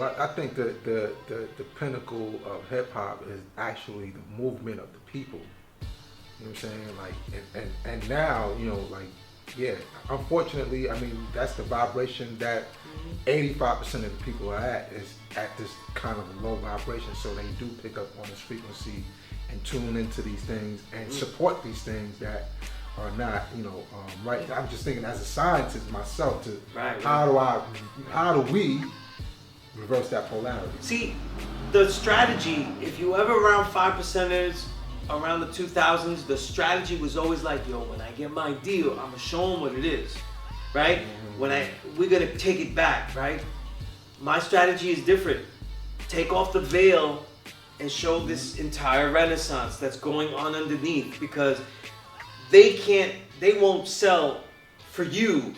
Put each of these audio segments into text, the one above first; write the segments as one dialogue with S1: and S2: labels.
S1: I think the pinnacle of hip hop is actually the movement of the people. You know what I'm saying? Like, and now, you know, like, yeah, unfortunately, I mean, that's the vibration that 85% of the people are at, is at this kind of low vibration. So they do pick up on this frequency and tune into these things and support these things that are not, you know, right. I'm just thinking as a scientist myself, to how do we reverse that polarity?
S2: See, the strategy, if you ever around 5%ers, around the 2000s, the strategy was always like, yo, when I get my deal, I'm gonna show them what it is, right? We're gonna take it back, right? My strategy is different. Take off the veil and show this entire renaissance that's going on underneath, because they won't sell for you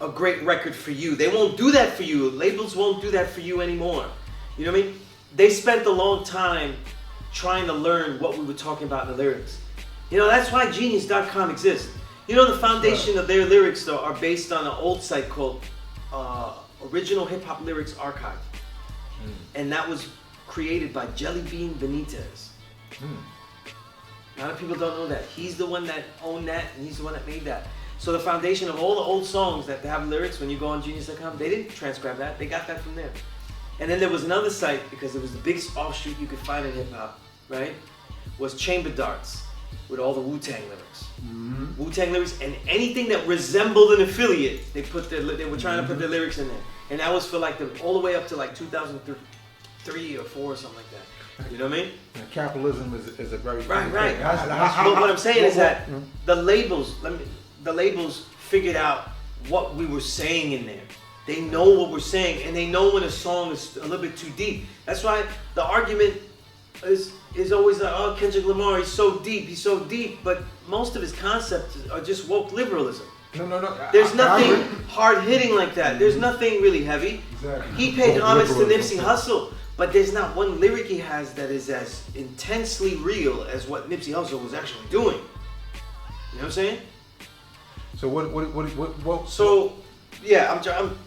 S2: a great record for you. They won't do that for you. Labels won't do that for you anymore. You know what I mean? They spent a long time trying to learn what we were talking about in the lyrics. You know, that's why Genius.com exists. You know, the foundation of their lyrics, though, are based on an old site called Original Hip Hop Lyrics Archive. And that was created by Jelly Bean Benitez. A lot of people don't know that. He's the one that owned that, and he's the one that made that. So the foundation of all the old songs that have lyrics, when you go on Genius.com, they didn't transcribe that. They got that from there. And then there was another site, because it was the biggest offshoot you could find in hip hop, right? Was Chamber Darts, with all the Wu-Tang lyrics. Wu-Tang lyrics, and anything that resembled an affiliate, they were trying to put their lyrics in there. And that was for like all the way up to like 2003 or 4 or something like that. You know what I mean?
S1: And capitalism is a very
S2: right. But what I'm saying is that the labels figured out what we were saying in there. They know what we're saying, and they know when a song is a little bit too deep. That's why the argument is always like, oh, Kendrick Lamar, he's so deep, but most of his concepts are just woke liberalism.
S1: No.
S2: There's nothing hard-hitting like that. There's nothing really heavy.
S1: Exactly.
S2: He paid homage to Nipsey Hussle, but there's not one lyric he has that is as intensely real as what Nipsey Hussle was actually doing. You know what I'm saying?
S1: So what?
S2: So yeah,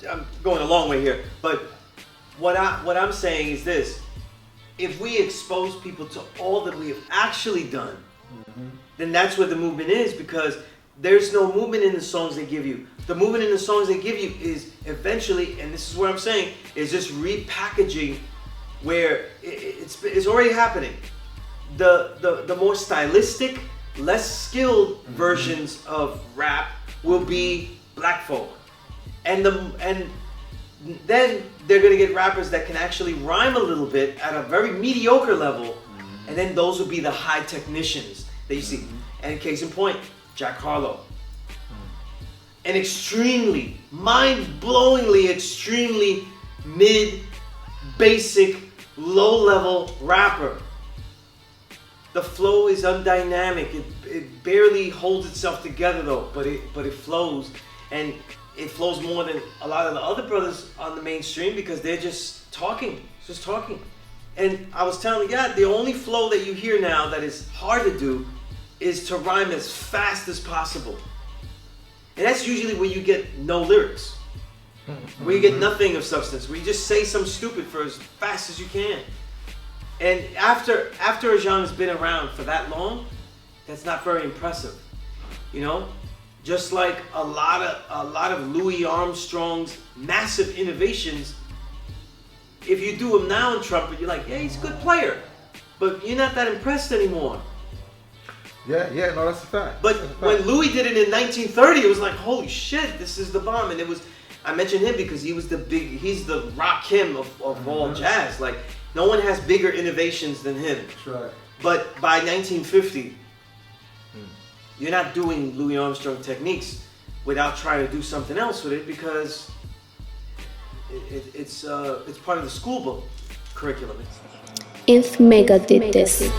S2: I'm going a long way here, but what I'm saying is this: if we expose people to all that we have actually done, then that's where the movement is, because there's no movement in the songs they give you. The movement in the songs they give you is eventually, and this is what I'm saying, is just repackaging, where it's already happening. The more stylistic, less skilled versions of rap will be black folk, and then they're gonna get rappers that can actually rhyme a little bit at a very mediocre level, and then those will be the high technicians that you see. And case in point, Jack Harlow, an extremely, mind-blowingly, extremely basic, low-level rapper. The flow is undynamic. It barely holds itself together though, but it flows, and it flows more than a lot of the other brothers on the mainstream, because they're just talking. And I was telling you, the only flow that you hear now that is hard to do is to rhyme as fast as possible. And that's usually where you get no lyrics, where you get nothing of substance, where you just say something stupid for as fast as you can. And after a genre's been around for that long, that's not very impressive, you know. Just like a lot of Louis Armstrong's massive innovations, if you do them now in trumpet, you're like, yeah, he's a good player, but you're not that impressed anymore.
S1: Yeah, no, that's a fact.
S2: But when Louis did it in 1930, it was like, holy shit, this is the bomb. And I mentioned him because he's the Rakim of all jazz. Like, no one has bigger innovations than him.
S1: That's right.
S2: But by 1950, you're not doing Louis Armstrong techniques without trying to do something else with it, because it's part of the school book curriculum.
S3: If Mecca did this.